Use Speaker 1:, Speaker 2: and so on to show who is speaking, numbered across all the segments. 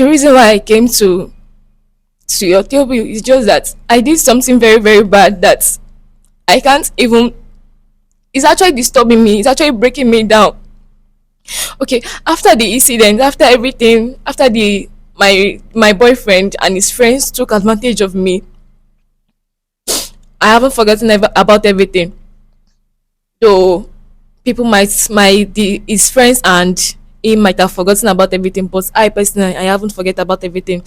Speaker 1: The reason why I came to your table is just that I did something very, very bad that I can't even. It's actually disturbing me. It's actually breaking me down. Okay, after the incident, after everything, after the my boyfriend and his friends took advantage of me, I haven't forgotten about everything. Though people his friends and he might have forgotten about everything, but I personally I haven't forget about everything.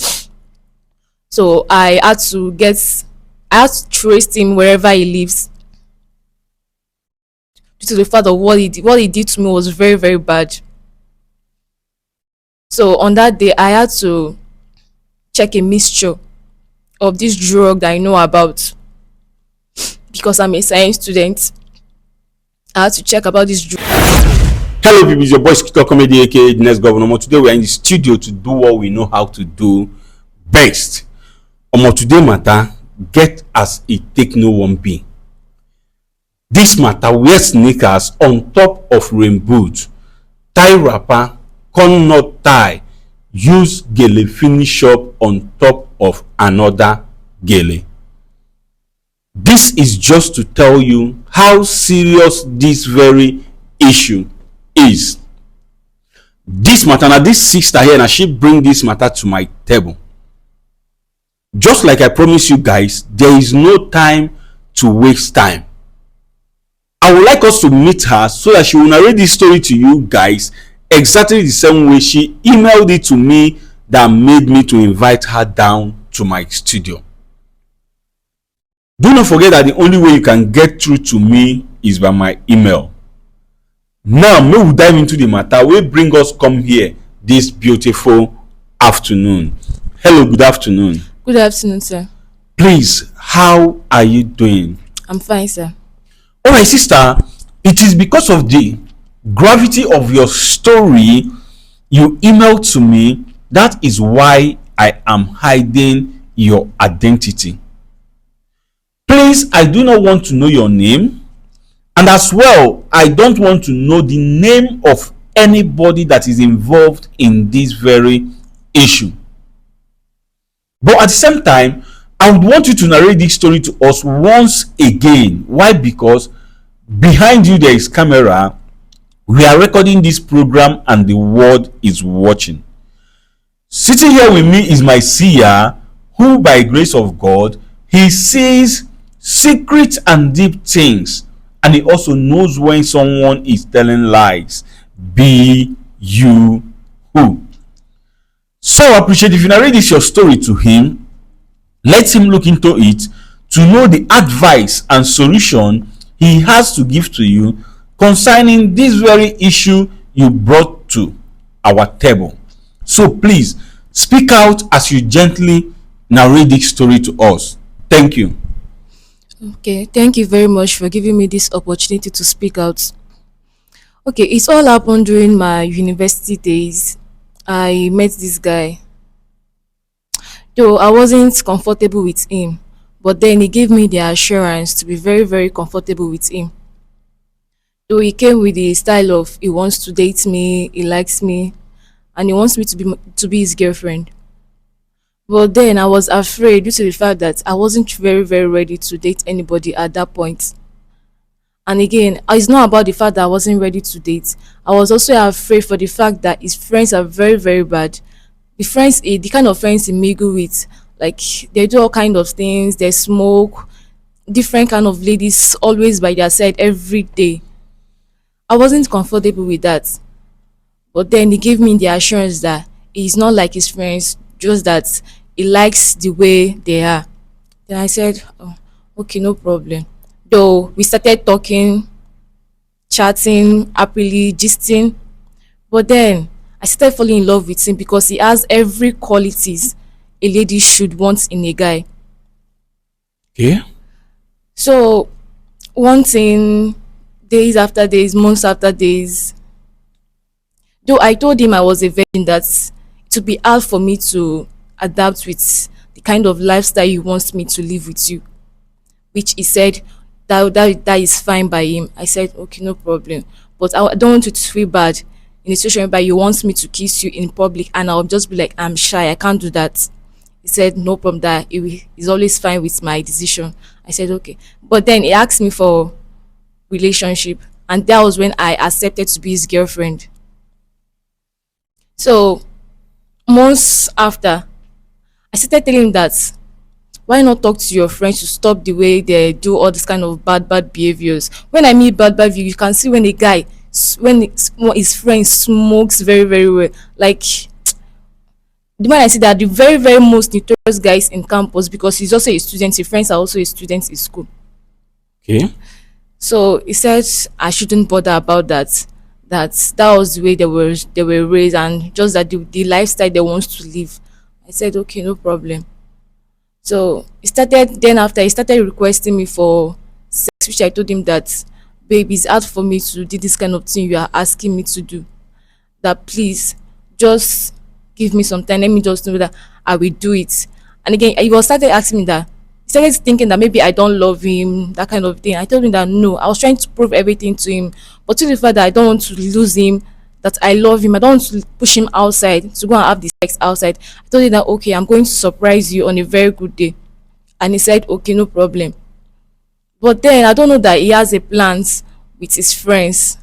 Speaker 1: So I had to trace him wherever he lives due to the fact of what he did to me was very, very bad. So on that day I had to check a mixture of this drug that I know about because I'm a science student. I had to check about this drug.
Speaker 2: Hello people, it's your boy Skito Comedy aka the next governor. Today we are in the studio to do what we know how to do best. Today matter get as it take no one be. This matter wear sneakers on top of rain boot, tie wrapper, con not tie, use gele finish up on top of another gele. This is just to tell you how serious this very issue is. This matter, now this sister here, now she bring this matter to my table. Just like I promised you guys, there is no time to waste time. I would like us to meet her so that she will narrate this story to you guys exactly the same way she emailed it to me that made me to invite her down to my studio. Do not forget that the only way you can get through to me is by my email. Now, may we dive into the matter. We bring us come here this beautiful afternoon. Hello, good afternoon.
Speaker 1: Good afternoon, sir.
Speaker 2: Please, how are you doing?
Speaker 1: I'm fine, sir.
Speaker 2: All right, sister, it is because of the gravity of your story you emailed to me. That is why I am hiding your identity. Please, I do not want to know your name, and as well, I don't want to know the name of anybody that is involved in this very issue. But at the same time, I would want you to narrate this story to us once again. Why? Because behind you there is camera. We are recording this program and the world is watching. Sitting here with me is my seer, who by grace of God, he sees secret and deep things, and he also knows when someone is telling lies. Be you who. So I appreciate if you narrate this your story to him. Let him look into it to know the advice and solution he has to give to you concerning this very issue you brought to our table. So please speak out as you gently narrate this story to us. Thank you.
Speaker 1: Okay, thank you very much for giving me this opportunity to speak out. Okay, it's all happened during my university days. I met this guy. Though I wasn't comfortable with him, but then he gave me the assurance to be very, very comfortable with him. Though he came with the style of he wants to date me, he likes me, and he wants me to be his girlfriend. But then I was afraid due to the fact that I wasn't very, very ready to date anybody at that point. And again, it's not about the fact that I wasn't ready to date. I was also afraid for the fact that his friends are very, very bad. The kind of friends he mingle with, like they do all kind of things. They smoke, different kind of ladies always by their side every day. I wasn't comfortable with that. But then he gave me the assurance that he's not like his friends, just that he likes the way they are. Then I said, oh, okay, no problem. Though we started talking, chatting, happily, gisting. But then I started falling in love with him because he has every qualities a lady should want in a guy.
Speaker 2: Okay.
Speaker 1: So one thing, days after days, months after days, though I told him I was a virgin, that it would be hard for me to adapt with the kind of lifestyle he wants me to live with you, which he said that is fine by him. I said, okay, no problem. But I don't want you to feel bad. in a situation where he wants me to kiss you in public, and I'll just be like, I'm shy, I can't do that. He said no problem, that he's always fine with my decision. I said okay. But then he asked me for relationship, and that was when I accepted to be his girlfriend. So months after, I started telling him that why not talk to your friends to stop the way they do all this kind of bad behaviors. When I mean bad behavior, you can see when a guy when his friend smokes very well. Like the man I see that the very most notorious guys in campus, because he's also a student, his friends are also a student in school.
Speaker 2: Okay.
Speaker 1: So he said I shouldn't bother about that. That was the way they were raised, and just that the lifestyle they want to live. I said okay, no problem. So he started requesting me for sex, which I told him that babe, it's hard for me to do this kind of thing you are asking me to do. That please just give me some time. Let me just know that I will do it. And again, he was started asking me that. He started thinking that maybe I don't love him, that kind of thing. I told him that no, I was trying to prove everything to him, but to the fact that I don't want to lose him, that I love him, I don't want to push him outside to go and have the sex outside. I told him that okay, I'm going to surprise you on a very good day, and he said okay, no problem. But then I don't know that he has a plans with his friends.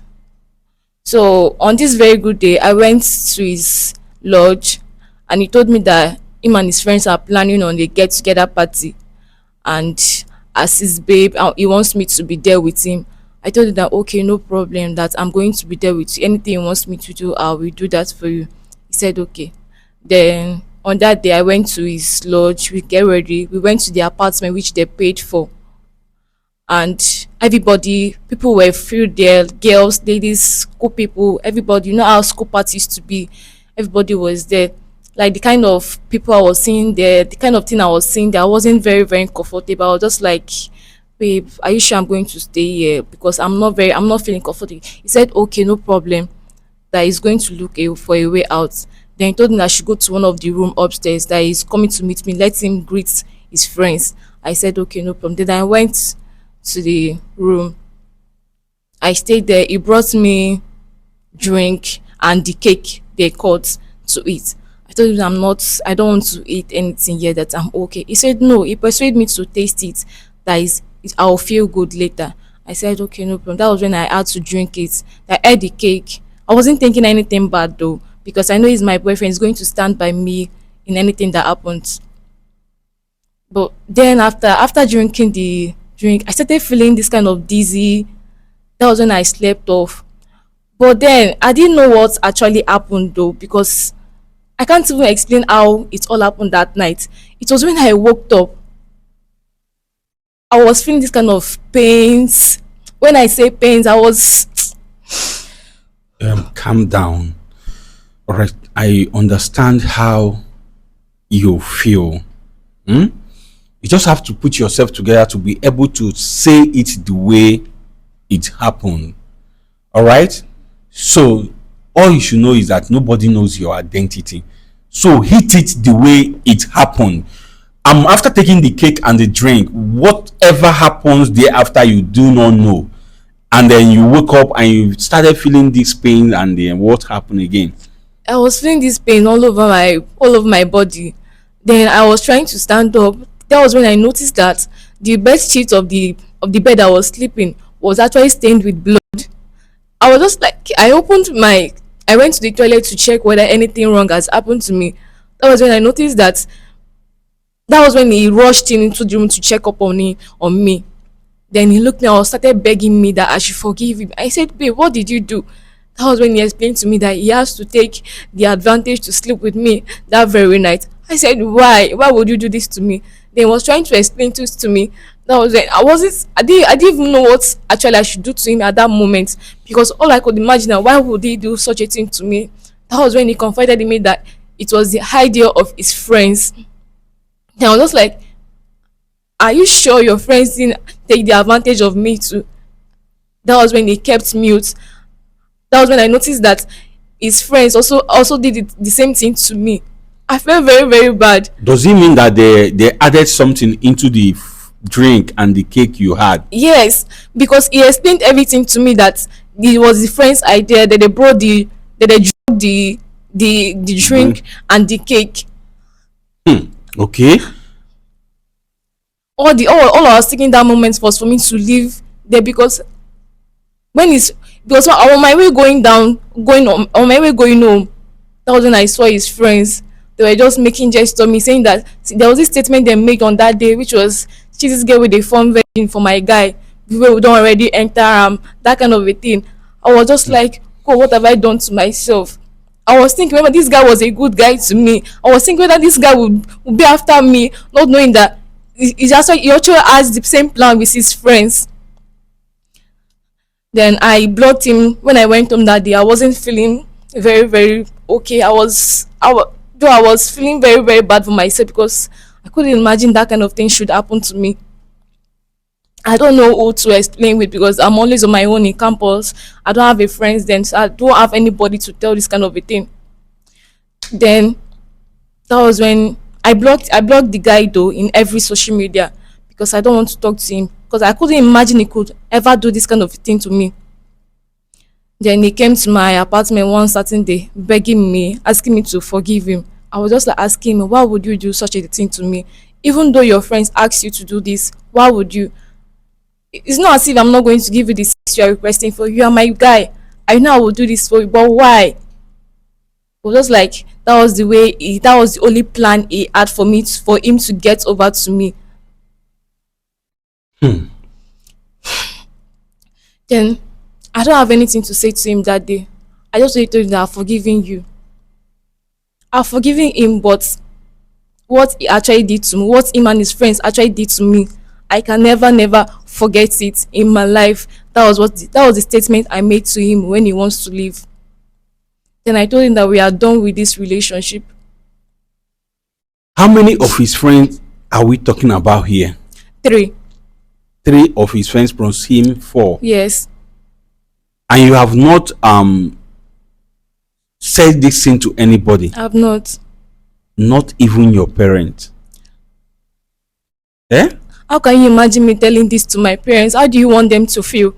Speaker 1: So on this very good day, I went to his lodge, and he told me that him and his friends are planning on a get together party, and as his babe, he wants me to be there with him. I told him that okay, no problem, that I'm going to be there with you. Anything he wants me to do, I will do that for you. He said okay. Then on that day, I went to his lodge. We get ready. We went to the apartment which they paid for, and everybody, people were filled there, girls, ladies, school people, everybody. You know how school parties used to be. Everybody was there. Like the kind of people I was seeing there, the kind of thing I was seeing there, I wasn't very comfortable. I was just like, babe, are you sure I'm going to stay here? Because I'm not feeling comfortable. He said okay, no problem, that he's going to look for a way out. Then he told me that I should go to one of the room upstairs, that he's coming to meet me, let him greet his friends. I said okay, no problem. Then I went to the room. I stayed there. He brought me drink and the cake they cut to eat. I told him I don't want to eat anything here, that I'm okay. He said no, he persuaded me to taste it, that I'll feel good later. I said okay, no problem. That was when I had to drink it. I ate the cake. I wasn't thinking anything bad though, because I know he's my boyfriend, he's going to stand by me in anything that happens. But then after drinking the drink, I started feeling this kind of dizzy. That was when I slept off. But then I didn't know what actually happened though, because I can't even explain how it all happened that night. It was when I woke up, I was feeling this kind of pains. When I say pains, I was
Speaker 2: Calm down. All right. I understand how you feel. Hmm? You just have to put yourself together to be able to say it the way it happened. All right. So all you should know is that nobody knows your identity. So hit it the way it happened. After taking the cake and the drink, whatever happens thereafter, you do not know. And then you wake up and you started feeling this pain, and then what happened again?
Speaker 1: I was feeling this pain all over my body. Then I was trying to stand up. That was when I noticed that the bed sheet of the bed I was sleeping was actually stained with blood. I was just like, I went to the toilet to check whether anything wrong has happened to me. That was when I noticed that was when he rushed into the room to check up on me. Then he looked me and started begging me that I should forgive him. I said, babe, what did you do? That was when he explained to me that he has to take the advantage to sleep with me that very night. I said, why? Why would you do this to me? Then he was trying to explain this to me. That was when I didn't even know what actually I should do to him at that moment, because all I could imagine, why would he do such a thing to me? That was when he confided in me that it was the idea of his friends. Then I was just like, are you sure your friends didn't take the advantage of me too? That was when he kept mute. That was when I noticed that his friends also did the same thing to me. I felt very bad.
Speaker 2: Does it mean that they added something into the drink and the cake you had?
Speaker 1: Yes, because he explained everything to me, that it was the friend's idea, that they brought Then they drop the
Speaker 2: Drink.
Speaker 1: drink and the cake.
Speaker 2: Okay.
Speaker 1: All I was thinking that moment was for me to leave there, because when it's because I was on my way going down, going on my way going home. That was when I saw his friends. They were just making jest of me, saying that, see, there was this statement they made on that day, which was, "See this girl with a phone virgin for my guy. We don't already enter that kind of a thing." I was just like, "Oh, what have I done to myself?" I was thinking whether this guy was a good guy to me. I was thinking whether this guy would be after me, not knowing that he actually has the same plan with his friends. Then I blocked him. When I went home that day, I wasn't feeling very, very okay. Though I was feeling very, very bad for myself, because I couldn't imagine that kind of thing should happen to me. I don't know who to explain with, because I'm always on my own in campus. I don't have a friends then, so I don't have anybody to tell this kind of a thing. Then that was when I blocked the guy though in every social media, because I don't want to talk to him, because I couldn't imagine he could ever do this kind of thing to me. Then he came to my apartment one certain day, begging me, asking me to forgive him. I was just like asking him, why would you do such a thing to me? Even though your friends asked you to do this, why would you? It's not as if I'm not going to give you the sex you are requesting for. You are my guy. I know I will do this for you, but why? It was just like that was the only plan he had for me for him to get over to me. Then I don't have anything to say to him that day. I just told him that I've forgiven you. I've forgiven him, but what he actually did to me, what him and his friends actually did to me, I can never, never forget it in my life. That was the statement I made to him when he wants to leave. Then I told him that we are done with this relationship.
Speaker 2: How many of his friends are we talking about here?
Speaker 1: 3.
Speaker 2: Three of his friends plus him, four.
Speaker 1: Yes.
Speaker 2: And you have not said this thing to anybody,
Speaker 1: I've not.
Speaker 2: not even your parents. Eh?
Speaker 1: How can you imagine me telling this to my parents? How do you want them to feel?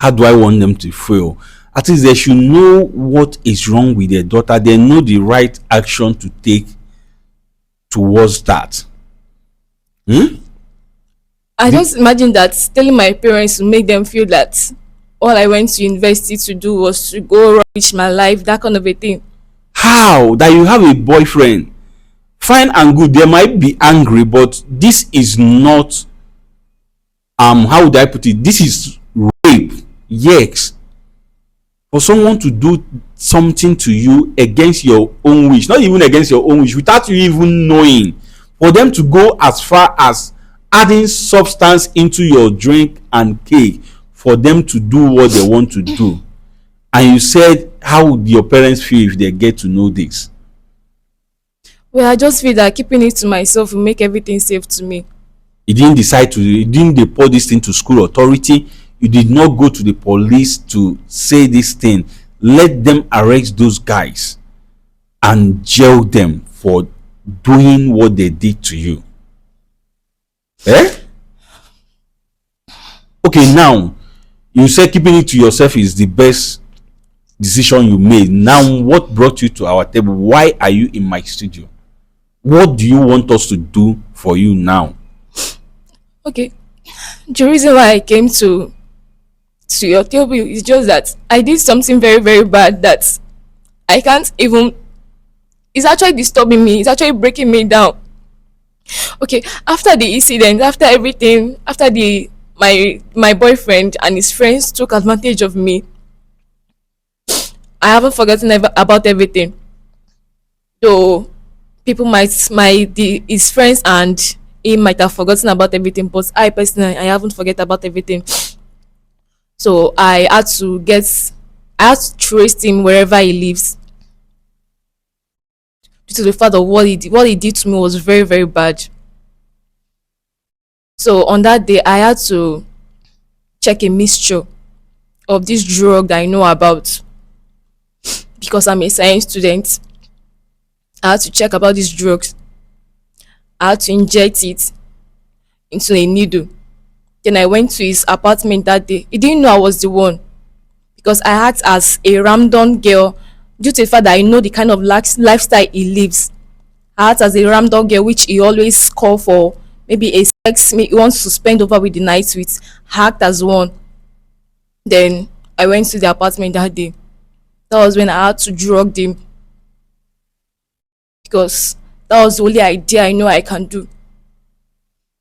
Speaker 2: How do I want them to feel? At least they should know what is wrong with their daughter. They know the right action to take towards that.
Speaker 1: I just imagine that telling my parents to make them feel that all I went to university to do was to go rich my life, that kind of a thing.
Speaker 2: How that you have a boyfriend? Fine and good. They might be angry, but this is not how would I put it? This is rape. Yes. For someone to do something to you against your own wish, not even against your own wish, without you even knowing, for them to go as far as adding substance into your drink and cake, for them to do what they want to do. And you said, how would your parents feel if they get to know this?
Speaker 1: Well, I just feel that keeping it to myself will make everything safe to me.
Speaker 2: You didn't report this thing to school authority. You did not go to the police to say this thing. Let them arrest those guys and jail them for doing what they did to you. Eh? Okay, now you said keeping it to yourself is the best decision you made. Now, what brought you to our table? Why are you in my studio? What do you want us to do for you now?
Speaker 1: Okay. The reason why I came to your table is just that I did something very, very bad that I can't even, it's actually disturbing me, it's actually breaking me down. Okay, after the incident, after everything, after the my boyfriend and his friends took advantage of me, I haven't forgotten about everything. So people his friends and he might have forgotten about everything, but I personally, I haven't forget about everything. So I had to trace him wherever he lives, due to the fact of what he did to me was very, very bad. So on that day, I had to check a mixture of this drug that I know about, because I'm a science student. I had to check about these drugs. I had to inject it into a needle. Then I went to his apartment that day. He didn't know I was the one, because I act as a random girl due to the fact that I know the kind of lifestyle he lives. I act as a random girl which he always call for maybe a sex me he wants to spend over with the night with. I act as one. Then I went to the apartment that day. That was when I had to drug him because that was the only idea I know I can do.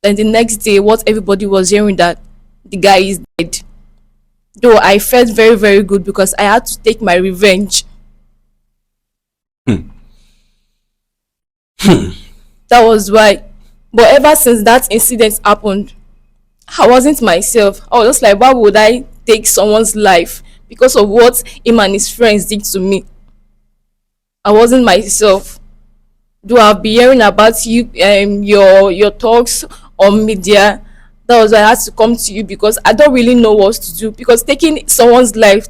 Speaker 1: Then the next day, what everybody was hearing that the guy is dead. Though I felt very, very good because I had to take my revenge.
Speaker 2: Hmm.
Speaker 1: That was why. But ever since that incident happened, I wasn't myself. I was just like, why would I take someone's life because of what him and his friends did to me? I wasn't myself. Do I've been hearing about you your talks on media. That was why I had to come to you because I don't really know what to do because taking someone's life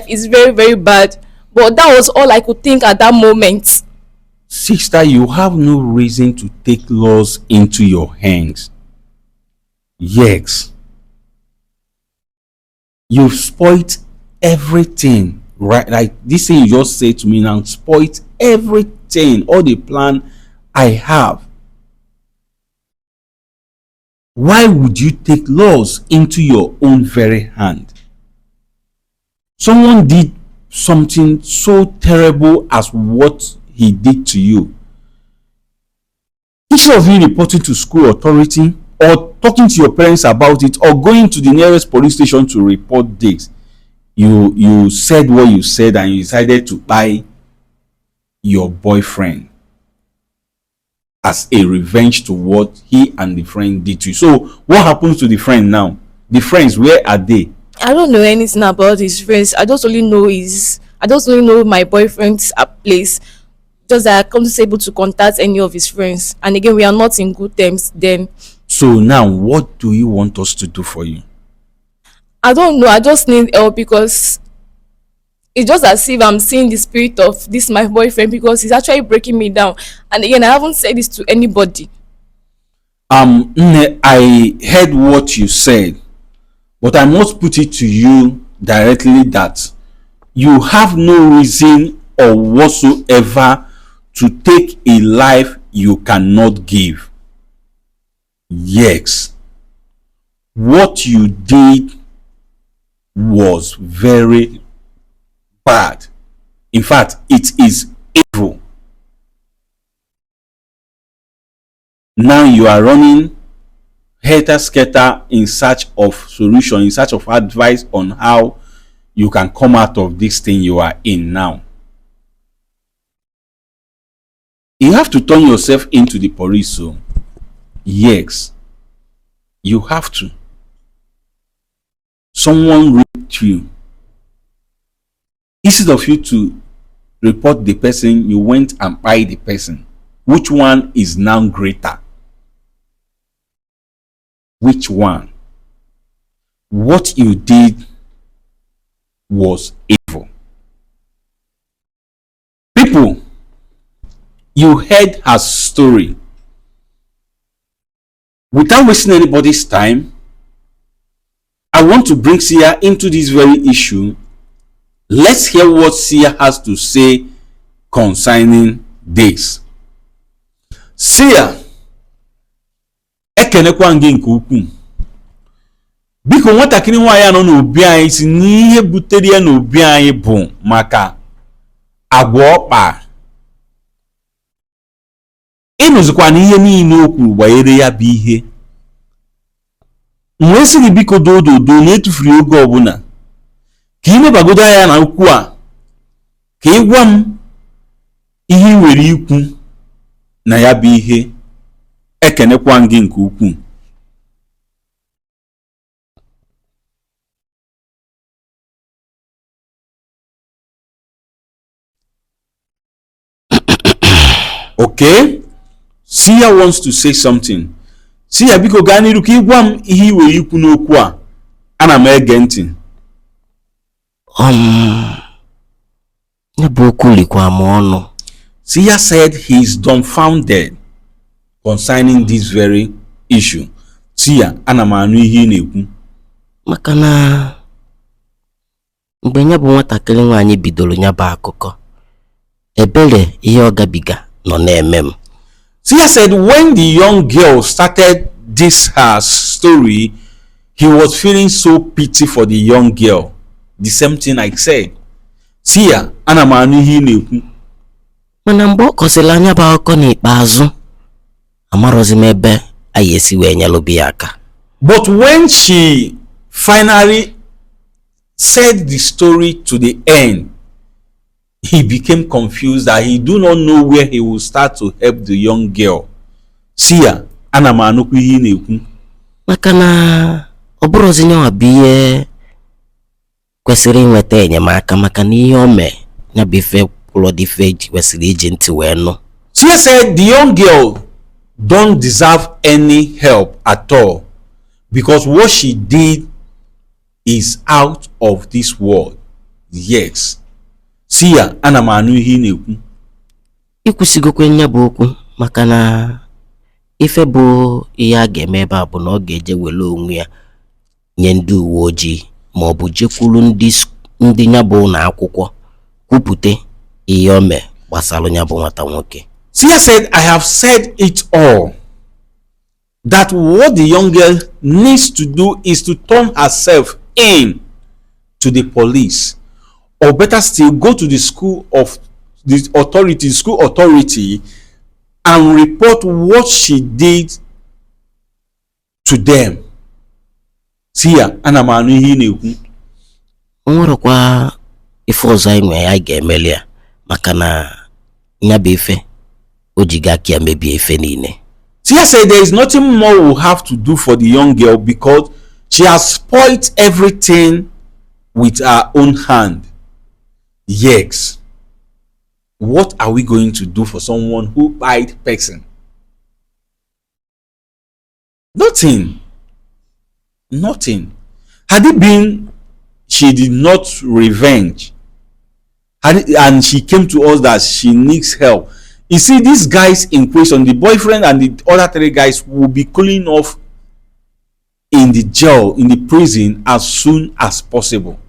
Speaker 1: is very, very bad. But that was all I could think at that moment.
Speaker 2: Sister, you have no reason to take laws into your hands. Yes, you've spoiled everything, right? Like this thing you just said to me now, spoiled everything, all the plan I have. Why would you take laws into your own very hand? Someone did something so terrible as what he did to you. Instead of you reporting to school authority or talking to your parents about it or going to the nearest police station to report this, you said what you said and you decided to buy your boyfriend as a revenge to what he and the friend did to you. So what happens to the friend now? The friends, where are they?
Speaker 1: I don't know anything about his friends. I just only know my boyfriend's place. Just that I can't able to contact any of his friends. And again, we are not in good terms then.
Speaker 2: So now what do you want us to do for you?
Speaker 1: I don't know. I just need help because it's just as if I'm seeing the spirit of this my boyfriend because he's actually breaking me down. And again, I haven't said this to anybody.
Speaker 2: I heard what you said, but I must put it to you directly that you have no reason or whatsoever to take a life you cannot give. Yes, what you did was very bad. In fact, it is evil. Now you are running helter-skelter in search of solution, in search of advice on how you can come out of this thing you are in now. You have to turn yourself into the police. So yes, you have to. Someone raped you. Instead of you to report the person, you went and buy the person. Which one is now greater? Which one? What you did was evil. People, you heard her story. Without wasting anybody's time, I want to bring Sia into this very issue. Let's hear what Sia has to say concerning this. Sia, ekenekwa gị nke ukwuu. Biko nwatakịrị nwaanyị anọ n'obi anyị si n'ihe butere ya n'obi anyị bụ maka agwa ọkpa. Ịnụzikwa na ihe niile o kwuru gbanyere ya bụ ihe. Mgbe sị gị biko dododo na-etufuru oge ọbụla ka ị mebagodo ya na okwu a ka ị gwa m ihe ị nwere ikwu na ya bụ ihe. Ekenekwa gị nke ukwuu. Okay, Sia wants to say something. Sia biko gaa n'iru ka ị gwa m ihe ị nwere ikwu n'okwu a. Ana m ege ntị. Sia said he is dumbfounded concerning this very issue. Sia, ana m anụ ihe ị na-ekwu.
Speaker 3: Maka na Mgbe nya bụ nwatakịrị nwaanyị bidoro nya bụ akụkọ, ebere ihe ọ gabiga nọ na-eme m.
Speaker 2: Sia said when the young girl started this her story, he was feeling so pity for the young girl. The same thing I said. Sia, ana m anụ ihe ị na-ekwu.
Speaker 3: Mana mgbe ọ kọsịrị anya bụ akụkọ n'ikpeazụ, amarọzi m ebe anyị esi wee nyelụbi ya aka.
Speaker 2: But when she finally said the story to the end, he became confused that he do not know where he will start to help the young girl. Sia, ana m anụkwu ihe ị na-ekwu.
Speaker 3: Maka na ọ bụrụzi nyawa bụ ihe kwesịrị inweta enyemaka maka na ihe o mee ya bụ ife kwụrụ dị ife kwesịrị iji ntị wee nụ.
Speaker 2: Sia said the young girl don't deserve any help at all because what she did is out of this world. Yes. Sia, ana m anụ ihe ị na-ekwu.
Speaker 3: Ikwusigokwe nya bụ okwu maka na ife bụ ihe a ga-eme ebe a bụ na ọ ga-eje wele onwe ya nye ndị uwe ojii ma ọ bụ jekwuru ndị nya bụ na akwụkwọ kwupụta ihe o mee gbasara nya bụ nwata nwoke.
Speaker 2: Sia said, I have said it all. That what the young girl needs to do is to turn herself in to the police, or better still, go to the school authority, and report what she did to them. Sia, ana m anụ ihe ị na-ekwu.
Speaker 3: O nwerekwa ife ọzọ anyị nwere anyị ga-emeli ya maka na nya bụ ife o ji ga ka ya mebie ife niile.
Speaker 2: Sia said there is nothing more we have to do for the young girl because she has spoiled everything with her own hand. Yes. What are we going to do for someone who bite person? Nothing. Had it been she did not revenge, and she came to us that she needs help, you see, these guys in question, the boyfriend and the other 3 guys, will be cooling off in the jail, in the prison, as soon as possible.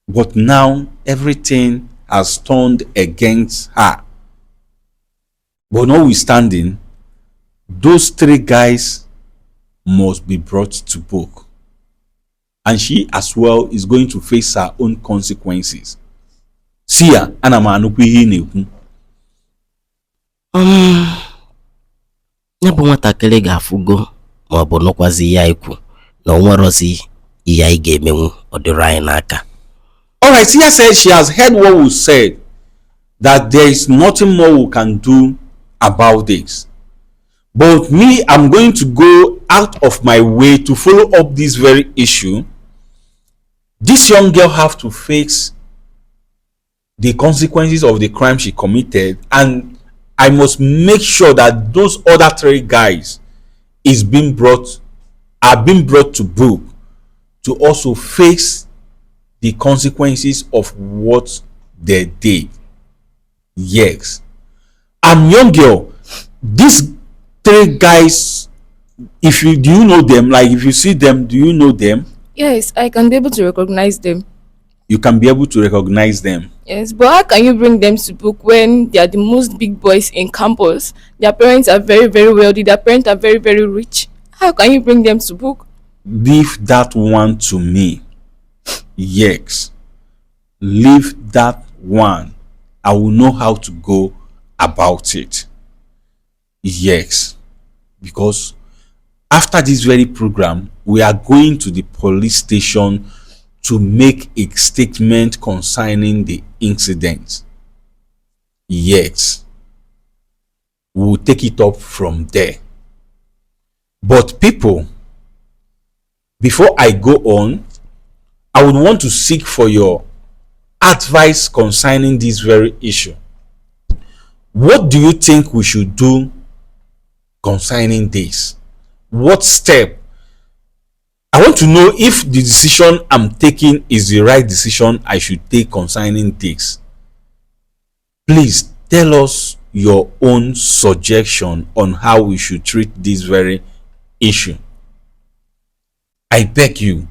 Speaker 2: But now everything has turned against her. But notwithstanding, those 3 guys must be brought to book, and she as well is going to face her own consequences. Sia, ana m anụkwu ihe ị na-ekwu.
Speaker 3: Ya bụ nwatakịrị ga-afụgo ma ọ bụ nụkwazi ya ikwu na o nwerozi ihe anyị ga-emenwu ọ dịrị anyị n'aka.
Speaker 2: Alright, Sia said she has heard what we said, that there is nothing more we can do about this. But me, I'm going to go out of my way to follow up this very issue. This young girl have to face the consequences of the crime she committed, and I must make sure that those other 3 guys are being brought to book to also face the consequences of what they did. Yes. And young girl, these 3 guys, do you know them? Like, if you see them, do you know them?
Speaker 1: Yes, I can be able to recognize them.
Speaker 2: You can be able to recognize them.
Speaker 1: Yes, but how can you bring them to book when they are the most big boys in campus? Their parents are very, very wealthy. Their parents are very, very rich. How can you bring them to book?
Speaker 2: Leave that one to me. Yes. Leave that one. I will know how to go about it. Yes. Because after this very program, we are going to the police station to make a statement concerning the incident. Yes. We will take it up from there. But people, before I go on, I would want to seek for your advice concerning this very issue. What do you think we should do concerning this? What step? I want to know if the decision I'm taking is the right decision I should take concerning this. Please tell us your own suggestion on how we should treat this very issue. I beg you,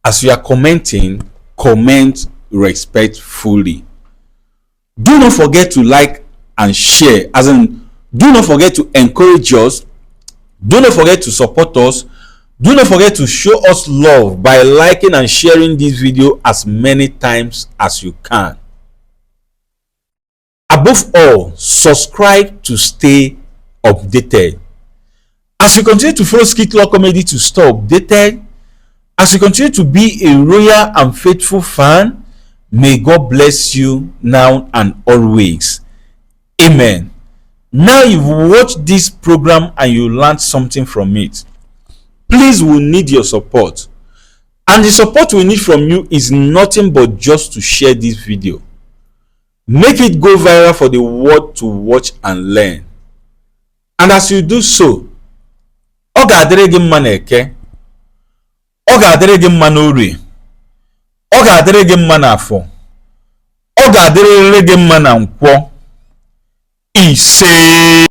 Speaker 2: as you are commenting, comment respectfully. Do not forget to like and share, as in, do not forget to encourage us, do not forget to support us, do not forget to show us love by liking and sharing this video as many times as you can. Above all, subscribe to stay updated. As you continue to follow Skit Law Comedy to stay updated, as you continue to be a loyal and faithful fan, may God bless you now and always. Amen. Now you've watched this program and you learned something from it. Please, we need your support. And the support we need from you is nothing but just to share this video. Make it go viral for the world to watch and learn. And as you do so, ọ ga-adịrị gị mma n'Eke, ọ ga-adịrị gị mma n'Orie, ọ ga-adịrị gị mma n'Afọ, ọ ga-adịrịrị gị mma na Nkwọ. Ise.